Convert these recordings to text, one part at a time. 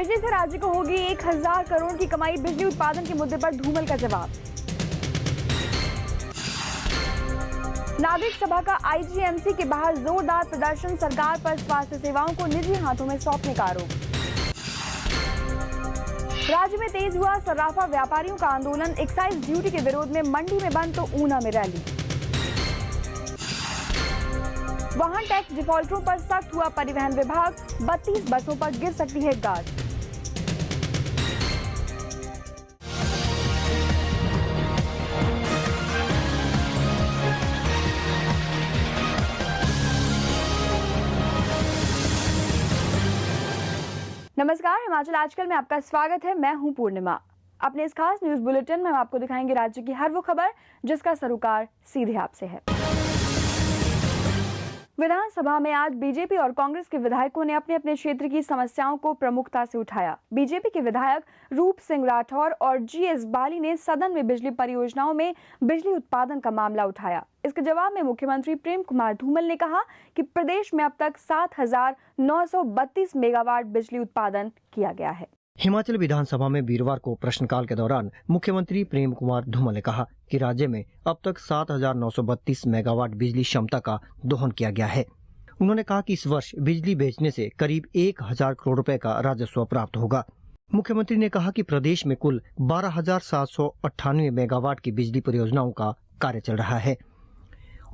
बिजली से राज्य को होगी 1000 करोड़ की कमाई। बिजली उत्पादन के मुद्दे पर धूमल का जवाब। नागरिक सभा का आईजीएमसी के बाहर जोरदार प्रदर्शन। सरकार पर स्वास्थ्य सेवाओं को निजी हाथों में सौंपने का आरोप। राज्य में तेज हुआ सर्राफा व्यापारियों का आंदोलन। एक्साइज ड्यूटी के विरोध में मंडी में बंद तो ऊना में रैली। वाहन टैक्स डिफॉल्टरों पर सख्त हुआ परिवहन विभाग। 32 बसों पर गिर सकती है गाज। नमस्कार, हिमाचल आजकल में आपका स्वागत है। मैं हूं पूर्णिमा। अपने इस खास न्यूज बुलेटिन में हम आपको दिखाएंगे राज्य की हर वो खबर जिसका सरोकार सीधे आपसे है। विधानसभा में आज बीजेपी और कांग्रेस के विधायकों ने अपने अपने क्षेत्र की समस्याओं को प्रमुखता से उठाया। बीजेपी के विधायक रूप सिंह राठौर और जीएस बाली ने सदन में बिजली परियोजनाओं में बिजली उत्पादन का मामला उठाया। इसके जवाब में मुख्यमंत्री प्रेम कुमार धूमल ने कहा कि प्रदेश में अब तक 7932 मेगावाट बिजली उत्पादन किया गया है। हिमाचल विधानसभा में वीरवार को प्रश्नकाल के दौरान मुख्यमंत्री प्रेम कुमार धूमल ने कहा कि राज्य में अब तक 7932 मेगावाट बिजली क्षमता का दोहन किया गया है। उन्होंने कहा कि इस वर्ष बिजली बेचने से करीब 1000 करोड़ रुपए का राजस्व प्राप्त होगा। मुख्यमंत्री ने कहा कि प्रदेश में कुल 12,798 मेगावाट की बिजली परियोजनाओं का कार्य चल रहा है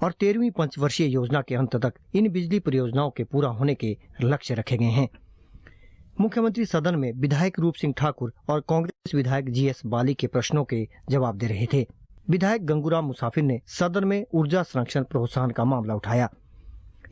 और 13वीं पंचवर्षीय योजना के अंत तक इन बिजली परियोजनाओं के पूरा होने के लक्ष्य रखे गए हैं। मुख्यमंत्री सदन में विधायक रूप सिंह ठाकुर और कांग्रेस विधायक जीएस बाली के प्रश्नों के जवाब दे रहे थे। विधायक गंगूराम मुसाफिर ने सदन में ऊर्जा संरक्षण प्रोत्साहन का मामला उठाया।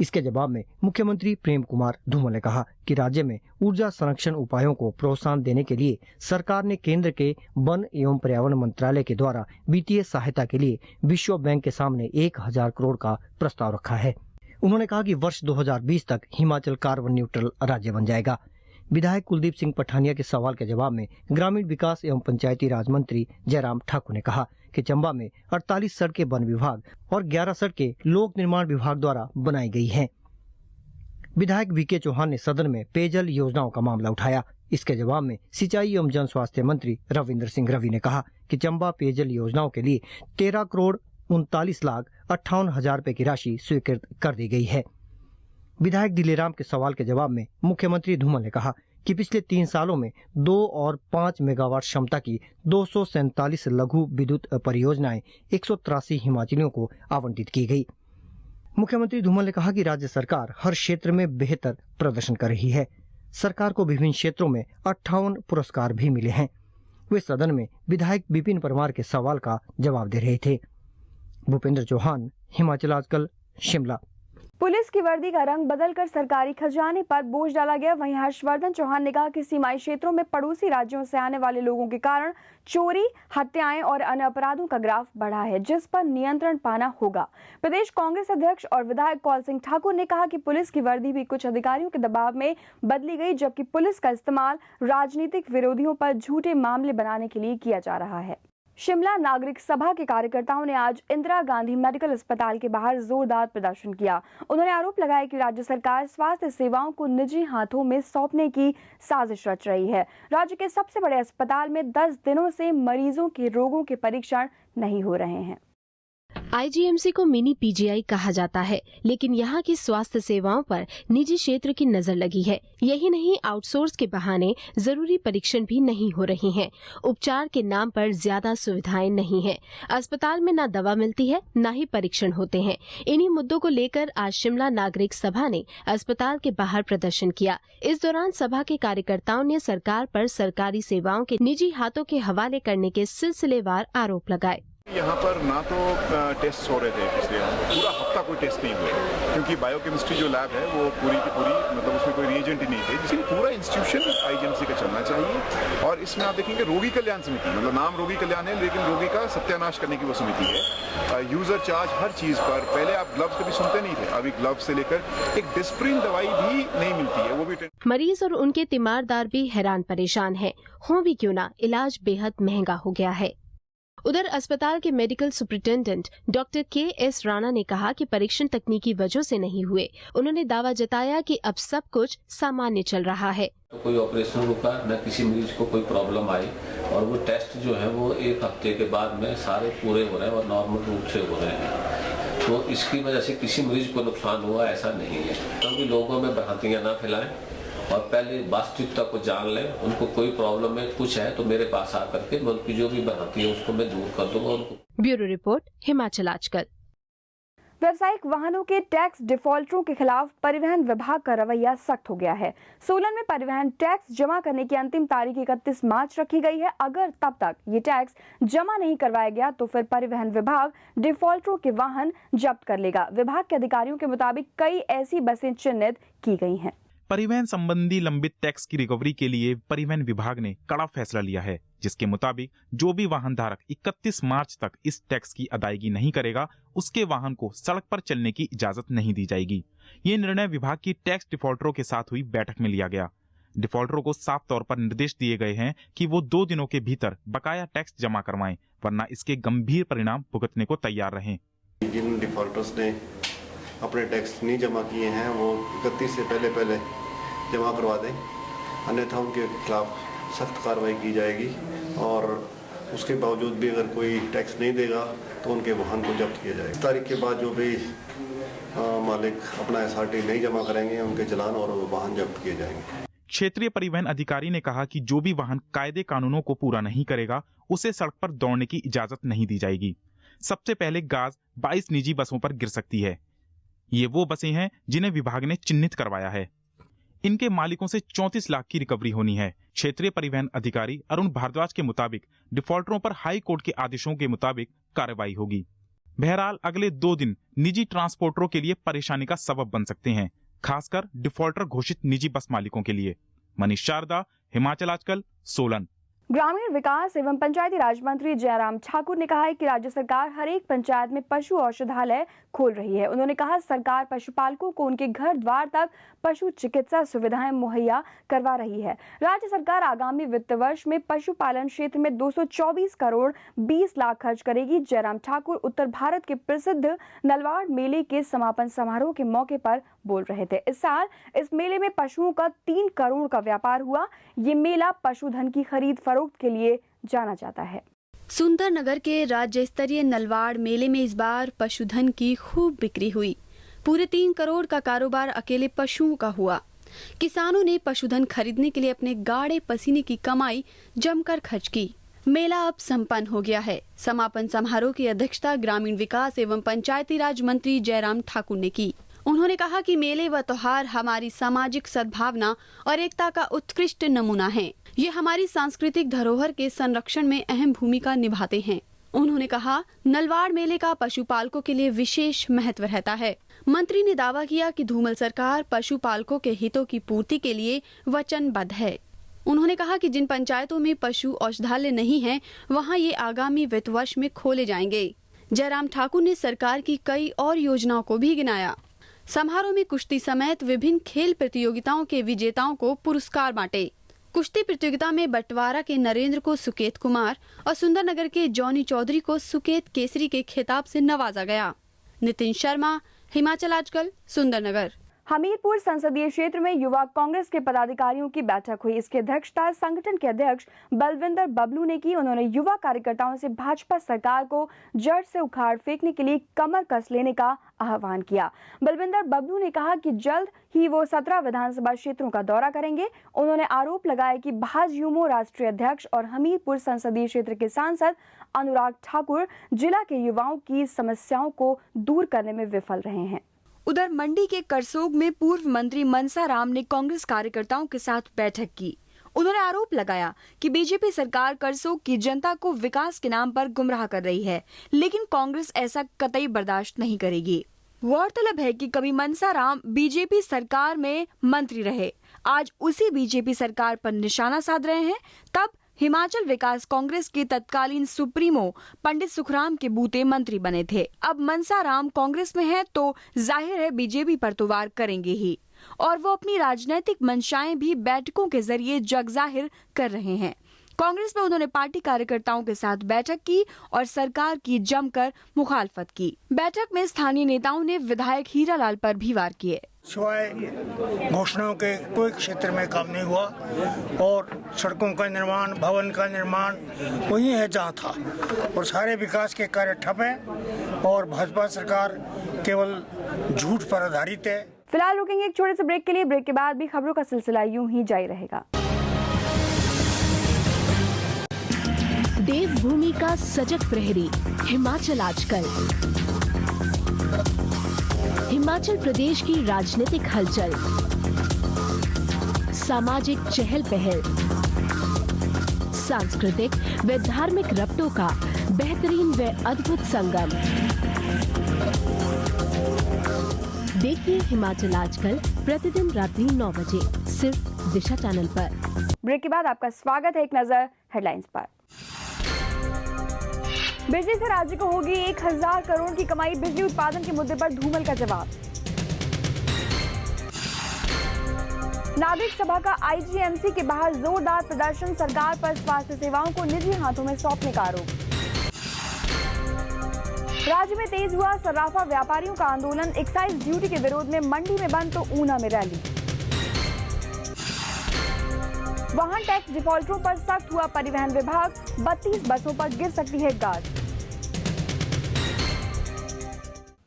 इसके जवाब में मुख्यमंत्री प्रेम कुमार धूमल ने कहा कि राज्य में ऊर्जा संरक्षण उपायों को प्रोत्साहन देने के लिए सरकार ने केंद्र के वन एवं पर्यावरण मंत्रालय के द्वारा वित्तीय सहायता के लिए विश्व बैंक के सामने 1000 करोड़ का प्रस्ताव रखा है। उन्होंने कहा कि वर्ष 2020 तक हिमाचल कार्बन न्यूट्रल राज्य बन जाएगा। विधायक कुलदीप सिंह पठानिया के सवाल के जवाब में ग्रामीण विकास एवं पंचायती राज मंत्री जयराम ठाकुर ने कहा कि चंबा में 48 सड़कें वन विभाग और 11 सड़कें लोक निर्माण विभाग द्वारा बनाई गई हैं। विधायक वीके चौहान ने सदन में पेयजल योजनाओं का मामला उठाया। इसके जवाब में सिंचाई एवं जन स्वास्थ्य मंत्री रविंद्र सिंह रवि ने कहा कि चंबा पेयजल योजनाओं के लिए 13 करोड़ 39,58,000 रुपए की राशि स्वीकृत कर दी गई है। विधायक दिलेराम के सवाल के जवाब में मुख्यमंत्री धूमल ने कहा कि पिछले 3 सालों में 2 और 5 मेगावाट क्षमता की 247 लघु विद्युत परियोजनाएं 183 हिमाचलियों को आवंटित की गई। मुख्यमंत्री धूमल ने कहा कि राज्य सरकार हर क्षेत्र में बेहतर प्रदर्शन कर रही है। सरकार को विभिन्न क्षेत्रों में 58 पुरस्कार भी मिले हैं। वे सदन में विधायक विपिन परमार के सवाल का जवाब दे रहे थे। भूपेंद्र चौहान, हिमाचल आजकल, शिमला। पुलिस की वर्दी का रंग बदलकर सरकारी खजाने पर बोझ डाला गया। वहीं हर्षवर्धन चौहान ने कहा कि सीमाई क्षेत्रों में पड़ोसी राज्यों से आने वाले लोगों के कारण चोरी, हत्याएं और अन्य अपराधों का ग्राफ बढ़ा है, जिस पर नियंत्रण पाना होगा। प्रदेश कांग्रेस अध्यक्ष और विधायक कौल सिंह ठाकुर ने कहा कि पुलिस की वर्दी भी कुछ अधिकारियों के दबाव में बदली गई, जबकि पुलिस का इस्तेमाल राजनीतिक विरोधियों पर झूठे मामले बनाने के लिए किया जा रहा है। शिमला नागरिक सभा के कार्यकर्ताओं ने आज इंदिरा गांधी मेडिकल अस्पताल के बाहर जोरदार प्रदर्शन किया। उन्होंने आरोप लगाया कि राज्य सरकार स्वास्थ्य सेवाओं को निजी हाथों में सौंपने की साजिश रच रही है। राज्य के सबसे बड़े अस्पताल में 10 दिनों से मरीजों के रोगों के परीक्षण नहीं हो रहे हैं। आईजीएमसी को मिनी पीजीआई कहा जाता है, लेकिन यहाँ की स्वास्थ्य सेवाओं पर निजी क्षेत्र की नजर लगी है। यही नहीं, आउटसोर्स के बहाने जरूरी परीक्षण भी नहीं हो रहे हैं। उपचार के नाम पर ज्यादा सुविधाएं नहीं हैं। अस्पताल में न दवा मिलती है, न ही परीक्षण होते हैं। इन्हीं मुद्दों को लेकर आज शिमला नागरिक सभा ने अस्पताल के बाहर प्रदर्शन किया। इस दौरान सभा के कार्यकर्ताओं ने सरकार पर सरकारी सेवाओं के निजी हाथों के हवाले करने के सिलसिलेवार आरोप लगाए। यहाँ पर ना तो टेस्ट हो रहे थे, पिछले पूरा हफ्ता कोई टेस्ट नहीं हुए, क्योंकि बायोकेमिस्ट्री जो लैब है वो पूरी की पूरी मतलब उसमें कोई रिएजेंट ही नहीं थे। जिसमें पूरा इंस्टीट्यूशन आईजीएमसी का चलना चाहिए। और इसमें आप देखेंगे रोगी कल्याण समिति, मतलब नाम रोगी कल्याण है लेकिन रोगी का सत्यानाश करने की वो समिति है। यूजर चार्ज हर चीज पर, पहले आप ग्लव्स कभी सुनते नहीं थे, अभी ग्लव्स से लेकर एक डिस्प्रिन दवाई भी नहीं मिलती है, वो भी। मरीज और उनके तीमारदार भी हैरान परेशान है। हो भी क्यों ना, इलाज बेहद महंगा हो गया है। उधर अस्पताल के medical superintendent doctor KS. Rana ने कहा कि परीक्षण तकनीकी वजह से नहीं हुए। उन्होंने दावा जताया कि अब सब कुछ सामान्य चल रहा है। कोई ऑपरेशन रुका न किसी मरीज को कोई प्रॉब्लम आई और वो टेस्ट जो है वो एक हफ्ते के बाद में सारे पूरे हो रहे हैं और नॉर्मल रूप से हो रहे हैं। तो इसकी वजह से किसी मरीज को नुकसान हुआ ऐसा नहीं है। कभी लोगों में भ्रांतियां ना फैलाएं और पहले वास्तविकता को जान लें। उनको कोई प्रॉब्लम में कुछ है तो मेरे पास आकर के उनकी जो भी भ्रांति है उसको मैं दूर कर दूंगा उनको। ब्यूरो रिपोर्ट, हिमाचल आजकल। व्यावसायिक वाहनों के टैक्स डिफॉल्टरों के खिलाफ परिवहन विभाग का रवैया सख्त हो गया है। सोलन में परिवहन टैक्स जमा करने की अंतिम तारीख 31 मार्च रखी गई है। अगर तब तक ये टैक्स जमा नहीं करवाया गया तो फिर परिवहन विभाग डिफॉल्टरों के वाहन जब्त कर लेगा। विभाग के अधिकारियों के मुताबिक कई ऐसी बसें चिन्हित की गई हैं। परिवहन संबंधी लंबित टैक्स की रिकवरी के लिए परिवहन विभाग ने कड़ा फैसला लिया है, जिसके मुताबिक जो भी वाहन धारक 31 मार्च तक इस टैक्स की अदायगी नहीं करेगा उसके वाहन को सड़क पर चलने की इजाजत नहीं दी जाएगी। ये निर्णय विभाग की टैक्स डिफॉल्टरों के साथ हुई बैठक में लिया गया। डिफॉल्टरों को साफ तौर पर निर्देश दिए गए हैं कि वो 2 दिनों के भीतर बकाया टैक्स जमा करवाएं, वरना इसके गंभीर परिणाम भुगतने को तैयार रहें। जिन डिफॉल्टर्स ने अपने टैक्स नहीं जमा किए हैं वो 31 से पहले जमा करवा दें, अन्यथा उनके खिलाफ सख्त कार्रवाई की जाएगी और उसके बावजूद भी अगर कोई टैक्स नहीं देगा तो उनके वाहन को जब्त किया जाएगा। इस तारीख के बाद जो भी मालिक अपना SRT नहीं जमा करेंगे उनके चालान और वाहन जब्त किए जाएंगे। क्षेत्रीय परिवहन अधिकारी ने कहा कि जो भी वाहन कायदे कानूनों को पूरा नहीं करेगा उसे सड़क पर दौड़ने की इजाजत नहीं दी जाएगी। सबसे पहले गाज 22 निजी बसों पर गिर सकती है। ये वो बसें हैं जिन्हें विभाग ने चिन्हित करवाया है। इनके मालिकों से 34 लाख की रिकवरी होनी है। क्षेत्रीय परिवहन अधिकारी अरुण भारद्वाज के मुताबिक डिफॉल्टरों पर हाई कोर्ट के आदेशों के मुताबिक कार्रवाई होगी। बहरहाल अगले 2 दिन निजी ट्रांसपोर्टरों के लिए परेशानी का सबब बन सकते हैं, खासकर डिफॉल्टर घोषित निजी बस मालिकों के लिए। मनीष शारदा, हिमाचल आजकल, सोलन। ग्रामीण विकास एवं पंचायती राज मंत्री जयराम ठाकुर ने कहा है कि राज्य सरकार हर एक पंचायत में पशु औषधालय खोल रही है। उन्होंने कहा सरकार पशुपालकों को उनके घर द्वार तक पशु चिकित्सा सुविधाएं मुहैया करवा रही है। राज्य सरकार आगामी वित्त वर्ष में पशुपालन क्षेत्र में 224 करोड़ 20 लाख खर्च करेगी। जयराम ठाकुर उत्तर भारत के प्रसिद्ध नलवाड़ मेले के समापन समारोह के मौके पर बोल रहे थे। इस साल इस मेले में पशुओं का 3 करोड़ का व्यापार हुआ। ये मेला पशुधन की खरीद फरोख्त के लिए जाना जाता है। सुंदरनगर के राज्य स्तरीय नलवाड़ मेले में इस बार पशुधन की खूब बिक्री हुई। पूरे 3 करोड़ का कारोबार अकेले पशुओं का हुआ। किसानों ने पशुधन खरीदने के लिए अपने गाढ़े पसीने की कमाई जमकर खर्च की। मेला अब संपन्न हो गया है। समापन समारोह की अध्यक्षता ग्रामीण विकास एवं पंचायती राज मंत्री जयराम ठाकुर ने की। उन्होंने कहा कि मेले व त्योहार हमारी सामाजिक सद्भावना और एकता का उत्कृष्ट नमूना है। ये हमारी सांस्कृतिक धरोहर के संरक्षण में अहम भूमिका निभाते हैं। उन्होंने कहा नलवाड़ मेले का पशुपालकों के लिए विशेष महत्व रहता है। मंत्री ने दावा किया कि धूमल सरकार पशुपालकों के हितों की पूर्ति के लिए वचनबद्ध है। उन्होंने कहा कि जिन पंचायतों में पशु औषधालय नहीं है वहां ये आगामी वित्त वर्ष में खोले जाएंगे। जयराम ठाकुर ने सरकार की कई और योजनाओं को भी गिनाया। समारोह में कुश्ती समेत विभिन्न खेल प्रतियोगिताओं के विजेताओं को पुरस्कार बांटे। कुश्ती प्रतियोगिता में बंटवारा के नरेंद्र को सुकेत कुमार और सुंदरनगर के जॉनी चौधरी को सुकेत केसरी के खिताब से नवाजा गया। नितिन शर्मा, हिमाचल आजकल, सुंदरनगर। हमीरपुर संसदीय क्षेत्र में युवा कांग्रेस के पदाधिकारियों की बैठक हुई। इसकी अध्यक्षता संगठन के अध्यक्ष बलविंदर बबलू ने की। उन्होंने युवा कार्यकर्ताओं से भाजपा सरकार को जड़ से उखाड़ फेंकने के लिए कमर कस लेने का आह्वान किया। बलविंदर बबलू ने कहा कि जल्द ही वो 17 विधानसभा क्षेत्रों का दौरा करेंगे। उन्होंने आरोप लगाया कि भाजयूमो राष्ट्रीय अध्यक्ष और हमीरपुर संसदीय क्षेत्र के सांसद अनुराग ठाकुर जिला के युवाओं की समस्याओं को दूर करने में विफल रहे हैं। उधर मंडी के करसोग में पूर्व मंत्री मनसा राम ने कांग्रेस कार्यकर्ताओं के साथ बैठक की। उन्होंने आरोप लगाया कि बीजेपी सरकार करसोग की जनता को विकास के नाम पर गुमराह कर रही है, लेकिन कांग्रेस ऐसा कतई बर्दाश्त नहीं करेगी। गौरतलब है कि कभी मनसा राम बीजेपी सरकार में मंत्री रहे, आज उसी बीजेपी सरकार पर निशाना साध रहे हैं। तब हिमाचल विकास कांग्रेस के तत्कालीन सुप्रीमो पंडित सुखराम के बूते मंत्री बने थे। अब मनसा राम कांग्रेस में है तो जाहिर है बीजेपी पर तो वार करेंगे ही, और वो अपनी राजनीतिक मंशाएं भी बैठकों के जरिए जग जाहिर कर रहे हैं। कांग्रेस में उन्होंने पार्टी कार्यकर्ताओं के साथ बैठक की और सरकार की जमकर मुखालफत की। बैठक में स्थानीय नेताओं ने विधायक हीरालाल पर भी वार किए। सिवाय घोषणाओं के कोई क्षेत्र में काम नहीं हुआ और सड़कों का निर्माण, भवन का निर्माण वही है जहाँ था और सारे विकास के कार्य ठप हैं और भाजपा सरकार केवल झूठ पर आधारित है। फिलहाल रुकेंगे एक छोटे से ब्रेक के लिए। ब्रेक के बाद भी खबरों का सिलसिला यूं ही जारी रहेगा। देवभूमि का सजग प्रहरी हिमाचल आजकल। हिमाचल प्रदेश की राजनीतिक हलचल, सामाजिक चहल पहल, सांस्कृतिक व धार्मिक रबतों का बेहतरीन व अद्भुत संगम। देखिए हिमाचल आजकल प्रतिदिन रात्रि 9 बजे सिर्फ दिशा चैनल पर। ब्रेक के बाद आपका स्वागत है। एक नजर हेडलाइंस पर। बिजली से राज्य को होगी 1000 करोड़ की कमाई, बिजली उत्पादन के मुद्दे पर धूमल का जवाब। नागरिक सभा का आईजीएमसी के बाहर जोरदार प्रदर्शन, सरकार पर स्वास्थ्य सेवाओं को निजी हाथों में सौंपने का आरोप। राज्य में तेज हुआ सर्राफा व्यापारियों का आंदोलन, एक्साइज ड्यूटी के विरोध में मंडी में बंद तो ऊना में रैली। वाहन टैक्स डिफॉल्टरों पर सख्त हुआ परिवहन विभाग, 32 बसों पर गिर सकती है गाज।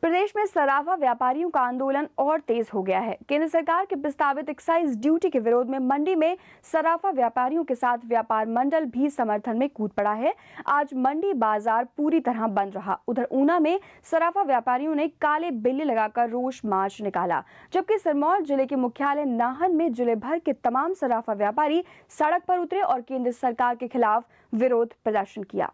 प्रदेश में सराफा व्यापारियों का आंदोलन और तेज हो गया है। केंद्र सरकार के प्रस्तावित एक्साइज ड्यूटी के विरोध में मंडी में सराफा व्यापारियों के साथ व्यापार मंडल भी समर्थन में कूद पड़ा है। आज मंडी बाजार पूरी तरह बंद रहा। उधर ऊना में सराफा व्यापारियों ने काले बिल्ले लगाकर रोष मार्च निकाला, जबकि सिरमौर जिले के मुख्यालय नाहन में जिले भर के तमाम सराफा व्यापारी सड़क पर उतरे और केंद्र सरकार के खिलाफ विरोध प्रदर्शन किया।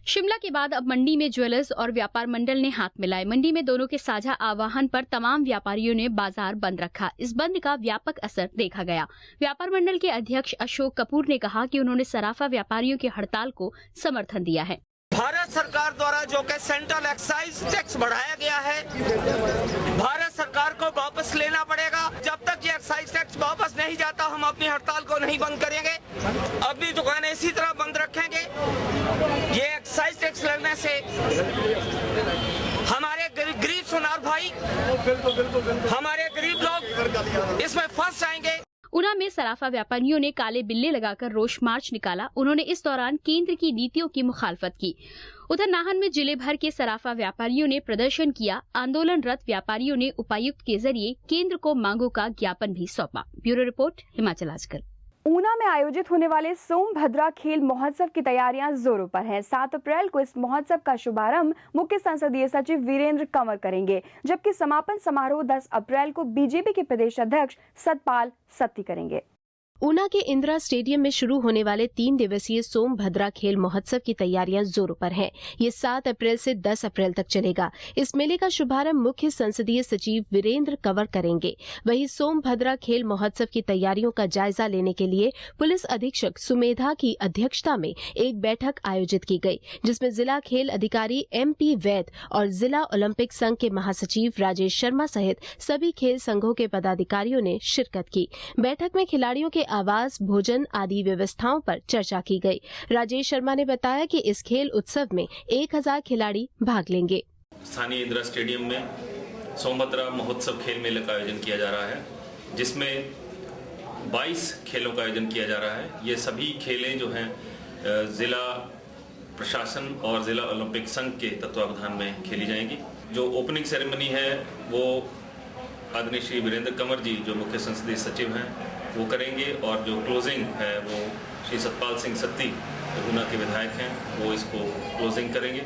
शिमला के बाद अब मंडी में ज्वेलर्स और व्यापार मंडल ने हाथ मिलाए। मंडी में दोनों के साझा आह्वान पर तमाम व्यापारियों ने बाजार बंद रखा। इस बंद का व्यापक असर देखा गया। व्यापार मंडल के अध्यक्ष अशोक कपूर ने कहा कि उन्होंने सराफा व्यापारियों की हड़ताल को समर्थन दिया है। भारत सरकार द्वारा जो कि सेंट्रल एक्साइज टैक्स बढ़ाया गया है, भारत सरकार को वापस लेना पड़ेगा। जब तक ये एक्साइज टैक्स वापस नहीं जाता हम अपनी हड़ताल को नहीं बंद करेंगे। अपनी दुकानें इसी तरह बंद रखेंगे। ये एक्साइज टैक्स लगने से हमारे गरीब सुनार भाई, हमारे गरीब लोग इसमें फंस जाएंगे। ऊना में सराफा व्यापारियों ने काले बिल्ले लगाकर रोष मार्च निकाला। उन्होंने इस दौरान केंद्र की नीतियों की मुखालफत की। उधर नाहन में जिले भर के सराफा व्यापारियों ने प्रदर्शन किया। आंदोलनरत व्यापारियों ने उपायुक्त के जरिए केंद्र को मांगों का ज्ञापन भी सौंपा। ब्यूरो रिपोर्ट, हिमाचल आजकल। ऊना में आयोजित होने वाले सोमभद्रा खेल महोत्सव की तैयारियां जोरों पर हैं। 7 अप्रैल को इस महोत्सव का शुभारंभ मुख्य संसदीय सचिव वीरेंद्र कंवर करेंगे, जबकि समापन समारोह 10 अप्रैल को बीजेपी के प्रदेश अध्यक्ष सतपाल सत्ती करेंगे। ऊना के इंदिरा स्टेडियम में शुरू होने वाले 3 दिवसीय सोमभद्रा खेल महोत्सव की तैयारियां जोरों पर हैं। ये 7 अप्रैल से 10 अप्रैल तक चलेगा। इस मेले का शुभारंभ मुख्य संसदीय सचिव वीरेंद्र कंवर करेंगे। वहीं सोमभद्रा खेल महोत्सव की तैयारियों का जायजा लेने के लिए पुलिस अधीक्षक सुमेधा की अध्यक्षता में एक बैठक आयोजित की गई, जिसमें जिला खेल अधिकारी MP वैद और जिला ओलंपिक संघ के महासचिव राजेश शर्मा सहित सभी खेल संघों के पदाधिकारियों ने शिरकत की। बैठक में खिलाड़ियों के आवास, भोजन आदि व्यवस्थाओं पर चर्चा की गई। राजेश शर्मा ने बताया कि इस खेल उत्सव में 1000 खिलाड़ी भाग लेंगे। स्थानीय इंदिरा स्टेडियम में सोमभद्रा महोत्सव खेल मेले का आयोजन किया जा रहा है, जिसमें 22 खेलों का आयोजन किया जा रहा है। ये सभी खेलें जो हैं जिला प्रशासन और जिला ओलंपिक संघ के तत्वावधान में खेली जाएंगी। जो ओपनिंग सेरेमनी है वो आदरणीय श्री वीरेंद्र कंवर जी, जो मुख्य संसदीय सचिव हैं, वो करेंगे और जो क्लोजिंग है वो श्री सतपाल सिंह सत्ती, जो ऊना के विधायक हैं, वो इसको क्लोजिंग करेंगे।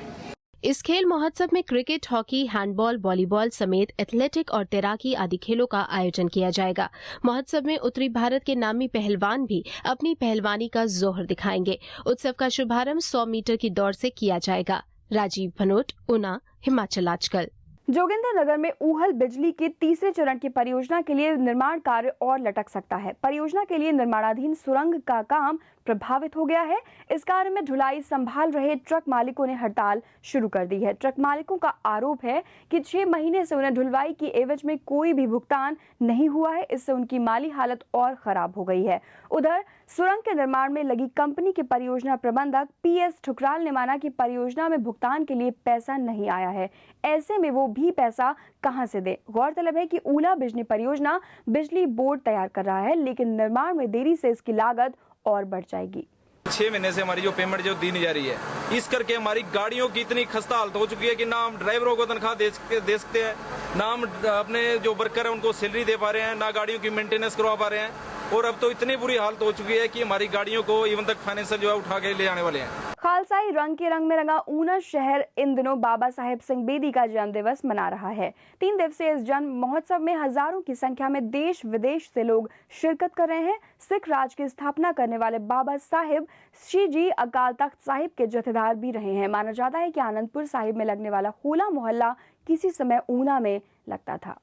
इस खेल महोत्सव में क्रिकेट, हॉकी, हैंडबॉल, वॉलीबॉल समेत एथलेटिक और तैराकी आदि खेलों का आयोजन किया जाएगा। महोत्सव में उत्तरी भारत के नामी पहलवान भी अपनी पहलवानी का जोहर दिखाएंगे। उत्सव का शुभारंभ 100 मीटर की दौड़ से किया जाएगा। राजीव भनोट, ऊना, हिमाचल आजकल। जोगिंद्रनगर में ऊहल बिजली के तीसरे चरण की परियोजना के लिए निर्माण कार्य और लटक सकता है। परियोजना के लिए निर्माणाधीन सुरंग का काम प्रभावित हो गया है। इस कार्य में ढुलाई संभाल रहे ट्रक मालिकों ने हड़ताल शुरू कर दी है। ट्रक मालिकों का आरोप है कि 6 महीने से उन्हें ढुलवाई की एवज में कोई भी भुगतान नहीं हुआ है। इससे उनकी माली हालत और खराब हो गई है। उधर सुरंग के निर्माण में लगी कंपनी के परियोजना प्रबंधक PS ठुकराल ने माना कि परियोजना में भुगतान के लिए पैसा नहीं आया है। ऐसे में वो भी पैसा कहां से दे। गौरतलब है कि ऊला बिजली परियोजना बिजली बोर्ड तैयार कर रहा है, लेकिन निर्माण में देरी से इसकी लागत और बढ़ जाएगी। 6 महीने से हमारी जो पेमेंट जो दी नहीं जा रही है, इस करके हमारी गाड़ियों की इतनी खस्ता हालत हो चुकी है कि ना हम ड्राइवरों को तनख्वाह दे सकते हैं, ना हम अपने जो वर्कर है उनको सैलरी दे पा रहे हैं, ना गाड़ियों की मेंटेनेंस करवा पा रहे हैं। और अब तो इतनी बुरी हालत हो चुकी है कि हमारी गाड़ियों को इवन तक फाइनेंशियल जो है उठा के ले जाने वाले हैं। खालसाई रंग के रंग में रंगा ऊना शहर इन दिनों बाबा साहेब सिंह बेदी का जन्म दिवस मना रहा है। 3 दिवसीय इस जन्म महोत्सव में हजारों की संख्या में देश विदेश से लोग शिरकत कर रहे हैं। सिख राज की स्थापना करने वाले बाबा साहेब श्री जी अकाल तख्त साहिब के जथेदार भी रहे हैं। माना जाता है कि आनंदपुर साहिब में लगने वाला होला मोहल्ला किसी समय ऊना में लगता था।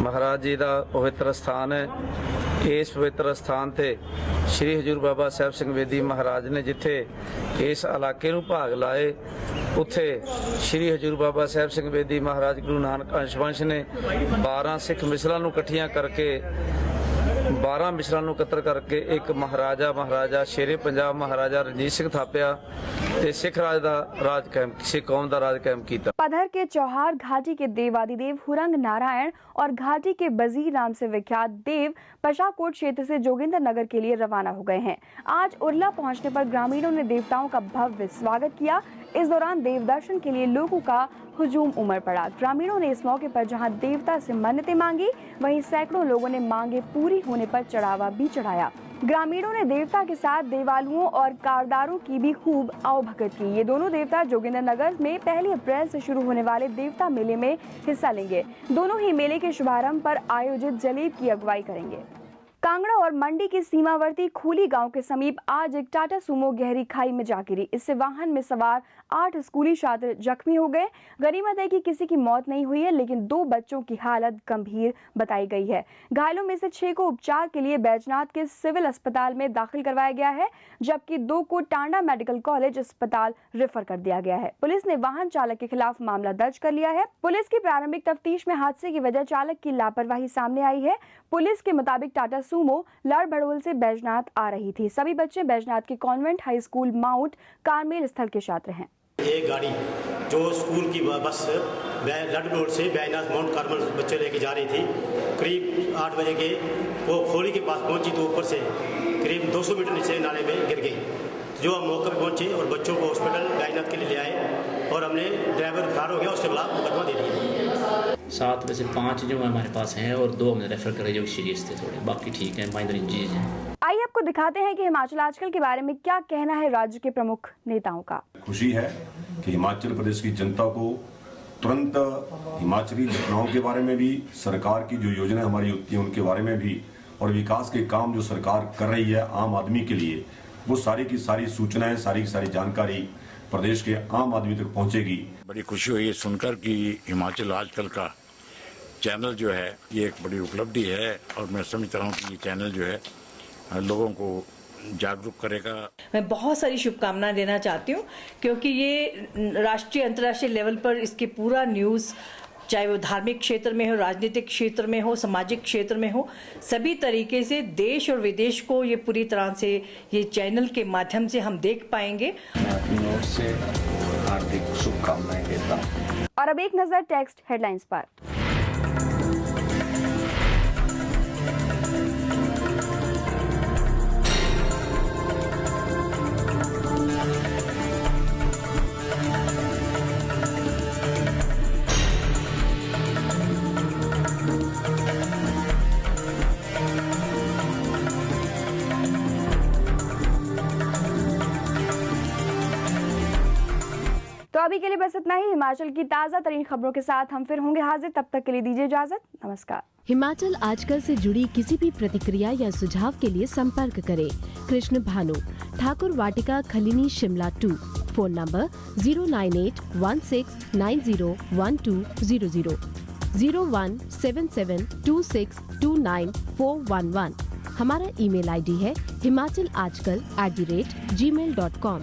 महाराज जी का पवित्र स्थान है। इस पवित्र स्थान थे श्री हजूर बाबा साहब सिंह बेदी महाराज ने जिथे इस इलाके ਨੂੰ ਭਾਗ ਲਾਏ, ਉੱਥੇ श्री हजूर बाबा साहब सिंह बेदी महाराज गुरु नानक अंशवंश ने 12 सिख मिसਲਾਂ ਨੂੰ ਇਕੱਠੀਆਂ ਕਰਕੇ 12 ਮਿਸਲਾਂ ਨੂੰ ਇਕੱਤਰ ਕਰਕੇ ਇੱਕ ਮਹਾਰਾਜਾ ਸ਼ੇਰੇ ਪੰਜਾਬ महाराजा रणजीत सिंह थापिया ਤੇ सिख राज ਦਾ राज कायम, सिख कौम ਦਾ राज कायम किया। पधर के चौहार घाटी के देवादिदेव हुरंग नारायण और घाटी के बजीर नाम से विख्यात देव पशाकोट क्षेत्र से जोगिंदर नगर के लिए रवाना हो गए हैं। आज उर्ला पहुंचने पर ग्रामीणों ने देवताओं का भव्य स्वागत किया। इस दौरान देव दर्शन के लिए लोगों का हुजूम उमड़ पड़ा। ग्रामीणों ने इस मौके पर जहां देवता से मन्नतें मांगी, वहीं सैकड़ों लोगों ने मांगे पूरी होने पर चढ़ावा भी चढ़ाया। ग्रामीणों ने देवता के साथ देवालुओं और कारदारों की भी खूब आवभगत की। ये दोनों देवता जोगिंदर नगर में 1 अप्रैल से शुरू होने वाले देवता मेले में हिस्सा लेंगे। दोनों ही मेले के शुभारंभ पर आयोजित जलेब की अगुवाई करेंगे। कांगड़ा और मंडी के सीमावर्ती खूली गांव के समीप आज एक टाटा सुमो गहरी खाई में जा गिरी। इससे वाहन में सवार 8 स्कूली छात्र जख्मी हो गए। गनीमत है कि किसी की मौत नहीं हुई है, लेकिन 2 बच्चों की हालत गंभीर बताई गई है। घायलों में से 6 को उपचार के लिए बैजनाथ के सिविल अस्पताल में दाखिल करवाया गया है, जबकि 2 को टांडा मेडिकल कॉलेज अस्पताल रेफर कर दिया गया है। पुलिस ने वाहन चालक के खिलाफ मामला दर्ज कर लिया है। पुलिस की प्रारंभिक तफ्तीश में हादसे की वजह चालक की लापरवाही सामने आई है। पुलिस के मुताबिक टाटा सुमो लड़ भड़ोल से बैजनाथ आ रही थी। सभी बच्चे बैजनाथ के convent high school mount Carmel स्थल के छात्र हैं। एक गाड़ी जो स्कूल की बस लड़ भड़ोल से बैजनाथ माउंट कार्मेल बच्चे लेके जा रही थी, करीब 8 बजे के वो खोली के पास पहुंची तो ऊपर से करीब 200 मीटर नीचे नाले में गिर गई। जो हम मौके पर पहुंचे और बच्चों को हॉस्पिटल बैजनाथ के लिए ले आए और हमने ड्राइवर फरार हो गया, उसके खिलाफ मुकदमा दे दिया। 7 में से 5 जो हमारे पास हैं और 2 हमने रेफर करे जो सीरियस थे, थोड़े बाकी ठीक है, माइनर इंजरीज हैं। आइए आपको दिखाते हैं कि हिमाचल आजकल के बारे में क्या कहना है राज्य के प्रमुख नेताओं का। खुशी है कि हिमाचल प्रदेश की जनता को तुरंत हिमाचली घटनाओं के बारे में भी, सरकार की जो योजना हमारी होती है उनके बारे में भी, और विकास के काम जो सरकार कर रही है आम आदमी के लिए, वो सारी की सारी सूचनाएं, सारी की सारी जानकारी प्रदेश के आम आदमी तक पहुंचेगी। बड़ी खुशी हुई है सुनकर कि हिमाचल आजकल का चैनल जो है ये एक बड़ी उपलब्धि है, और मैं समझता हूँ कि ये चैनल जो है लोगों को जागरूक करेगा। मैं बहुत सारी शुभकामनाएं देना चाहती हूँ, क्योंकि ये राष्ट्रीय अंतर्राष्ट्रीय लेवल पर इसके पूरा न्यूज़, चाहे वो धार्मिक क्षेत्र में हो, राजनीतिक क्षेत्र में हो, सामाजिक क्षेत्र में हो, सभी तरीके से देश और विदेश को ये पूरी तरह से ये चैनल के माध्यम से हम देख पाएंगे। मैं अपनी ओर से हार्दिक शुभकामनाएं देता हूँ। और अब एक नजर टेक्स्ट हेडलाइंस पर। तो अभी के लिए बस इतना ही। हिमाचल की ताज़ा तरीन खबरों के साथ हम फिर होंगे हाजिर, तब तक के लिए दीजिए इजाजत। नमस्कार। हिमाचल आजकल से जुड़ी किसी भी प्रतिक्रिया या सुझाव के लिए संपर्क करें कृष्ण भानु, ठाकुर वाटिका, खलीनी, शिमला 2। Phone number 09816901200, 017726294111। हमारा ईमेल आईडी है himachalajkal@gmail.com।